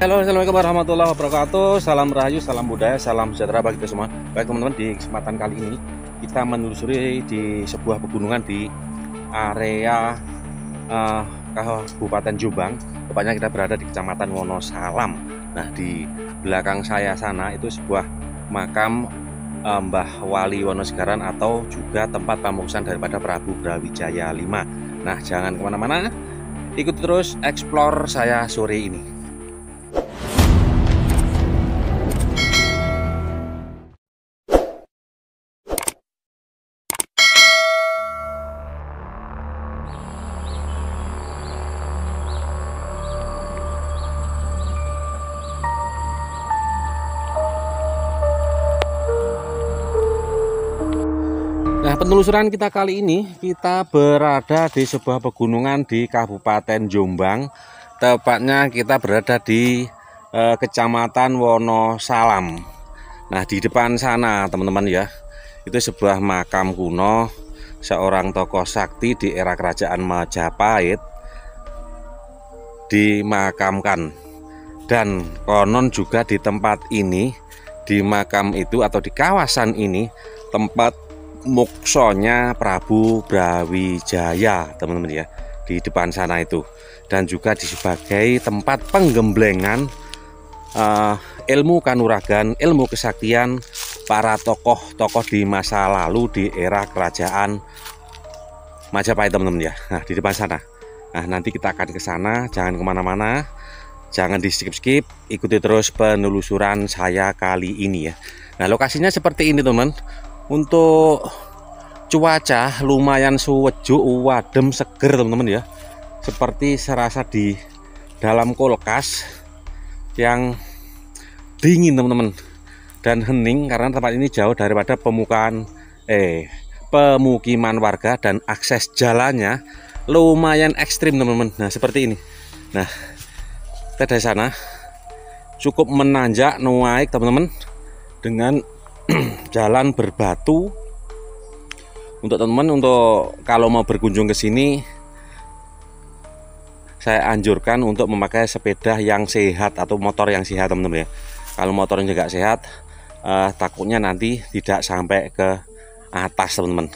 Halo, assalamualaikum warahmatullahi wabarakatuh. Salam rahayu, salam budaya, salam sejahtera bagi kita semua. Baik teman-teman, di kesempatan kali ini kita menelusuri di sebuah pegunungan di area Kabupaten Jombang. Tepatnya kita berada di Kecamatan Wonosalam. Nah, di belakang saya sana itu sebuah makam Mbah Wali Wonosegaran atau juga tempat pamungkasan daripada Prabu Brawijaya V. Nah, jangan kemana-mana, ikuti terus explore saya sore ini. Nah, penelusuran kita kali ini kita berada di sebuah pegunungan di Kabupaten Jombang. Tepatnya kita berada di Kecamatan Wonosalam. Nah, di depan sana teman-teman ya, itu sebuah makam kuno seorang tokoh sakti di era kerajaan Majapahit dimakamkan. Dan konon juga di tempat ini, di makam itu atau di kawasan ini, tempat muksonya Prabu Brawijaya teman-teman ya, di depan sana itu. Dan juga di sebagai tempat penggemblengan ilmu kanuragan, ilmu kesaktian para tokoh-tokoh di masa lalu di era kerajaan Majapahit teman-teman ya. Nah, di depan sana. Nah, nanti kita akan ke sana, jangan kemana-mana, jangan di skip-skip, ikuti terus penelusuran saya kali ini ya. Nah, lokasinya seperti ini teman. Untuk cuaca lumayan sejuk, wadem, seger teman-teman ya. Seperti serasa di dalam kulkas yang dingin teman-teman dan hening, karena tempat ini jauh daripada pemukiman warga dan akses jalannya lumayan ekstrim teman-teman. Nah, seperti ini. Nah, kita dari sana cukup menanjak naik teman-teman dengan jalan berbatu. Untuk teman-teman, untuk kalau mau berkunjung ke sini, saya anjurkan untuk memakai sepeda yang sehat atau motor yang sehat teman-teman ya. Kalau motornya juga sehat, takutnya nanti tidak sampai ke atas teman-teman,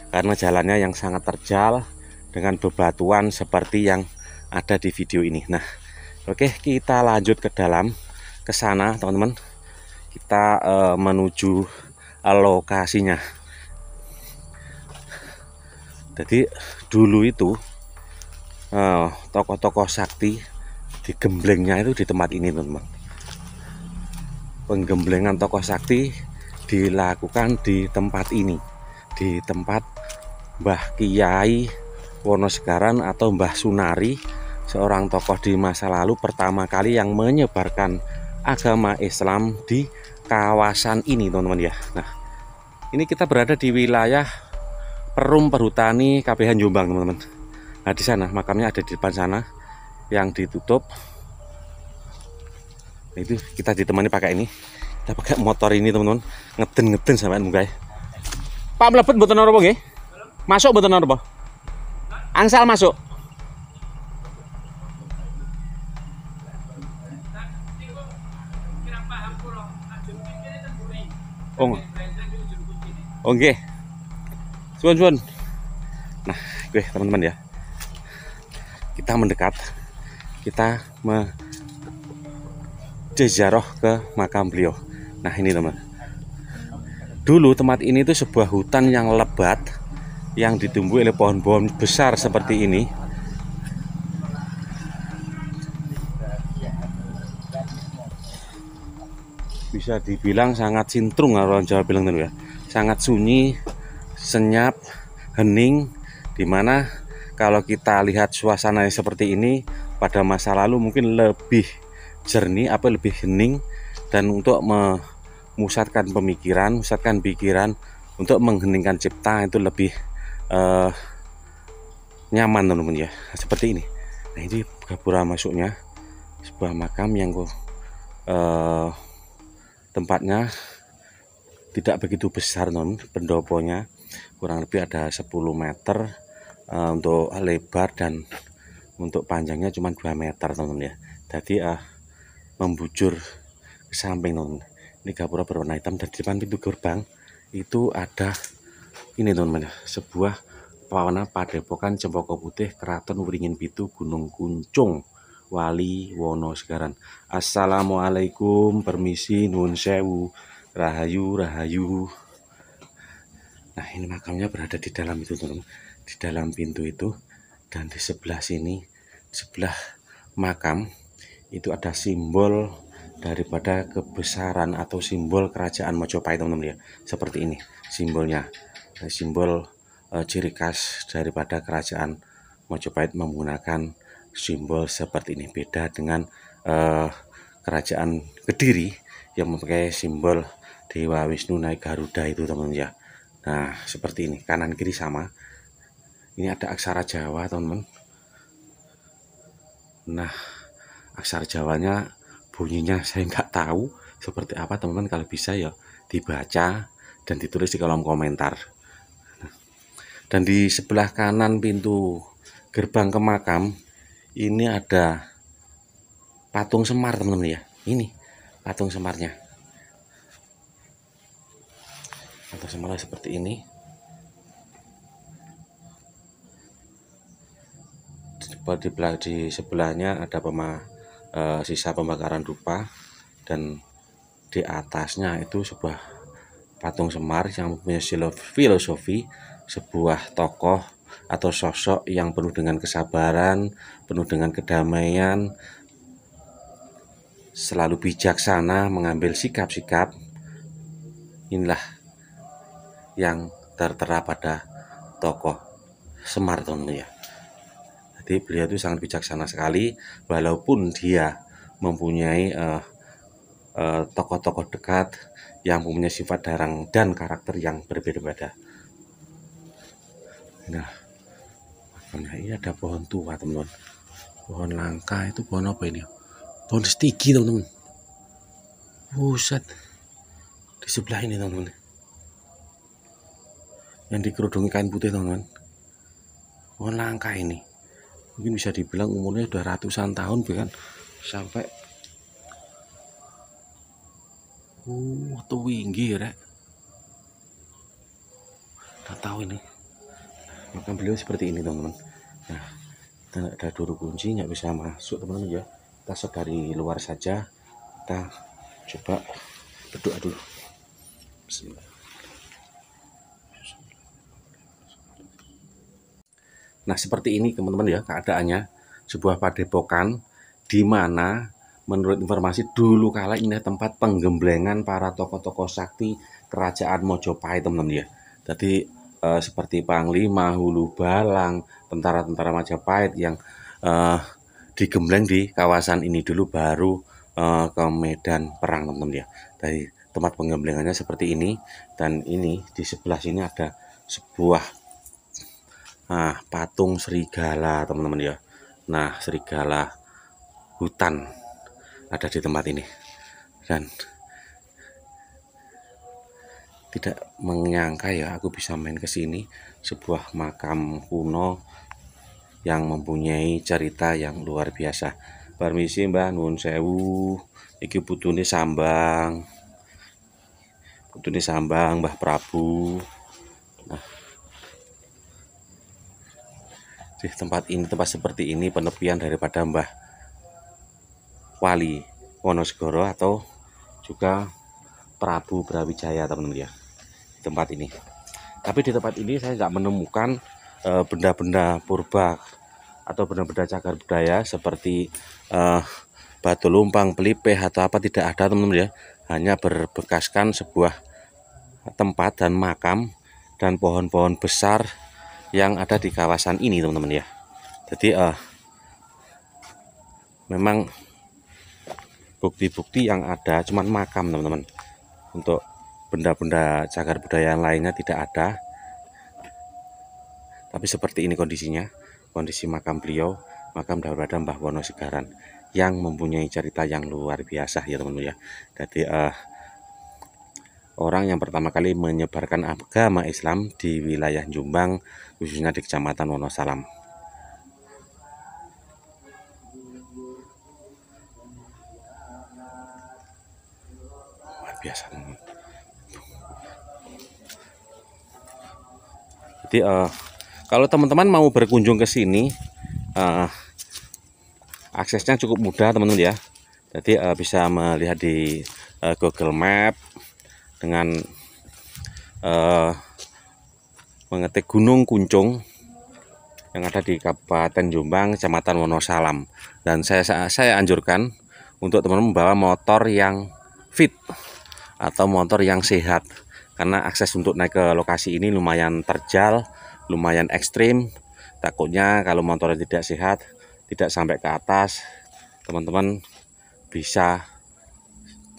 karena jalannya yang sangat terjal dengan bebatuan seperti yang ada di video ini. Nah, oke, kita lanjut ke dalam, ke sana teman-teman. Kita menuju lokasinya. Jadi dulu itu tokoh-tokoh sakti digemblengnya itu di tempat ini teman-teman. Penggemblengan tokoh sakti dilakukan di tempat ini, di tempat Mbah Kiai Wonosegaran atau Mbah Sunari, seorang tokoh di masa lalu pertama kali yang menyebarkan agama Islam di kawasan ini teman-teman ya. Nah, ini kita berada di wilayah Perum Perhutani KPH Jombang teman-teman. Nah, di sana makamnya ada di depan sana yang ditutup. Nah, itu kita ditemani pakai ini, kita pakai motor ini teman-teman, ngeden sampai munggah. Pak mlebet mboten napa nggih? Masuk mboten napa? Angsal masuk. Oh. Oke. Suwun. Nah, gue teman-teman ya. Kita mendekat. Kita menjejaroh ke makam beliau. Nah, ini teman. Dulu tempat ini tuh sebuah hutan yang lebat yang ditumbuhi oleh pohon-pohon besar seperti ini. Bisa dibilang sangat sintrung orang Jawa bilang tuh ya. Sangat sunyi, senyap, hening, dimana kalau kita lihat suasana yang seperti ini pada masa lalu mungkin lebih jernih, lebih hening, dan untuk memusatkan pemikiran, musatkan pikiran, untuk mengheningkan cipta itu lebih nyaman teman-teman ya. Seperti ini. Nah, ini gapura masuknya sebuah makam yang tempatnya tidak begitu besar pendoponya, kurang lebih ada 10 meter untuk lebar, dan untuk panjangnya cuma 2 meter teman-teman ya. Jadi membujur ke samping teman-teman. Ini gapura berwarna hitam dan di depan pintu gerbang itu ada ini teman-teman, sebuah pawana Padepokan Cempaka Putih Keraton Wringin Pitu Gunung Kuncung Wali Wonosegaran. Assalamualaikum, permisi, nuwun sewu, rahayu rahayu. Nah, ini makamnya berada di dalam itu teman-teman, di dalam pintu itu, dan di sebelah sini, di sebelah makam itu ada simbol daripada kebesaran atau simbol kerajaan Mojopahit teman-teman ya, seperti ini simbolnya, simbol ciri khas daripada kerajaan Mojopahit menggunakan simbol seperti ini. Beda dengan kerajaan Kediri yang memakai simbol Dewa Wisnu naik Garuda itu teman-teman ya. Nah, seperti ini, kanan kiri sama. Ini ada aksara Jawa teman-teman. Nah, aksara Jawanya bunyinya saya nggak tahu seperti apa teman-teman. Kalau bisa ya dibaca dan ditulis di kolom komentar. Dan di sebelah kanan pintu gerbang ke makam ini ada patung Semar teman-teman ya. Ini patung Semarnya. Patung Semar seperti ini. Di sebelahnya ada sisa pembakaran dupa, dan di atasnya itu sebuah patung Semar yang mempunyai filosofi sebuah tokoh atau sosok yang penuh dengan kesabaran, penuh dengan kedamaian, selalu bijaksana mengambil sikap-sikap. Inilah yang tertera pada tokoh Semar teman-teman ya. Jadi beliau itu sangat bijaksana sekali, walaupun dia mempunyai tokoh-tokoh dekat yang mempunyai sifat dan karakter yang berbeda-beda. Nah, ini ada pohon tua teman-teman, pohon langka. Itu pohon apa ini? Pohon stigi teman-teman. Buset, di sebelah ini teman-teman, yang dikerudungi kain putih teman-teman. Pohon langka ini mungkin bisa dibilang umurnya sudah ratusan tahun, bahkan sampai tinggi rek. Nggak tahu ini. Makam beliau seperti ini teman-teman. Nah, kita ada duru kunci, nggak bisa masuk teman-teman ya. Kita shot dari luar saja. Kita coba berdoa dulu. Bismillah. Nah, seperti ini teman-teman ya keadaannya, sebuah padepokan di mana menurut informasi dulu kala ini tempat penggemblengan para tokoh-tokoh sakti kerajaan Mojopahit teman-teman ya. Jadi seperti Panglima, Hulu Balang, tentara-tentara Majapahit yang digembleng di kawasan ini dulu, baru ke medan perang teman-teman ya. Dari tempat penggemblengannya seperti ini, dan ini di sebelah sini ada sebuah patung serigala teman-teman ya. Nah, serigala hutan ada di tempat ini, dan tidak menyangka ya aku bisa main ke sini, sebuah makam kuno yang mempunyai cerita yang luar biasa. Permisi Mbah, nuwun sewu, iki putune Sambang. Putune Sambang Mbah Prabu. Nah, di tempat ini, tempat seperti ini penepian daripada Mbah Wali Wonosegoro atau juga Prabu Brawijaya teman-teman ya, di tempat ini. Tapi di tempat ini saya nggak menemukan benda-benda purba atau benda-benda cagar budaya seperti batu lumpang, pelipeh atau apa, tidak ada teman-teman ya. Hanya berbekaskan sebuah tempat dan makam dan pohon-pohon besar yang ada di kawasan ini teman-teman ya. Jadi memang bukti-bukti yang ada cuman makam teman-teman. Untuk benda-benda cagar budaya yang lainnya tidak ada. Tapi seperti ini kondisinya, kondisi makam beliau, makam daripada Mbah Wonosegaran, yang mempunyai cerita yang luar biasa ya teman-teman ya. Jadi orang yang pertama kali menyebarkan agama Islam di wilayah Jombang, khususnya di Kecamatan Wonosalam. biasa. Jadi kalau teman-teman mau berkunjung ke sini, aksesnya cukup mudah teman-teman ya. Jadi bisa melihat di Google Map dengan mengetik Gunung Kuncung yang ada di Kabupaten Jombang, Kecamatan Wonosalam. Dan saya anjurkan untuk teman-teman membawa motor yang fit atau motor yang sehat, karena akses untuk naik ke lokasi ini lumayan terjal, lumayan ekstrim. Takutnya kalau motornya tidak sehat, tidak sampai ke atas, teman-teman bisa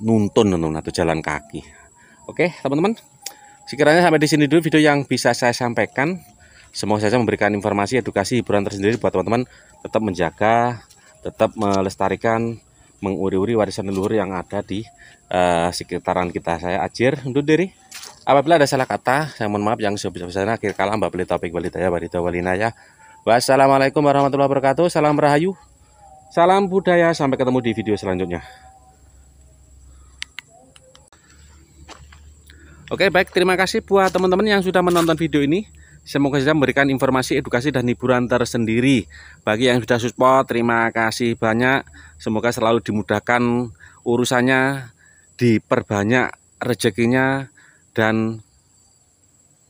nuntun atau jalan kaki. Oke teman-teman, sekiranya sampai di sini dulu video yang bisa saya sampaikan. Semoga saja memberikan informasi, edukasi, hiburan tersendiri buat teman-teman tetap menjaga, tetap melestarikan, menguri-uri warisan leluhur yang ada di sekitaran kita. Saya Ajir undur diri. Apabila ada salah kata, saya mohon maaf yang sebesar-besarnya. Akhir kalam, wabillahi taufiq wal hidayah, walinaya. Wassalamualaikum warahmatullahi wabarakatuh. Salam Rahayu, salam budaya. Sampai ketemu di video selanjutnya. Oke, baik, terima kasih buat teman-teman yang sudah menonton video ini. Semoga saja memberikan informasi, edukasi, dan hiburan tersendiri. Bagi yang sudah support, terima kasih banyak. Semoga selalu dimudahkan urusannya, diperbanyak rezekinya, dan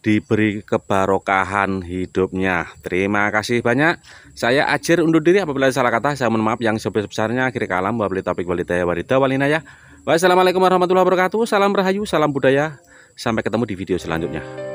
diberi kebarokahan hidupnya. Terima kasih banyak. Saya Ajir undur diri. Apabila ada salah kata, saya mohon maaf yang sebesar-besarnya. Akhir kalam, wabillahi taufiq wal hidayah, walinaya. Wassalamualaikum warahmatullahi wabarakatuh. Salam Rahayu, salam budaya. Sampai ketemu di video selanjutnya.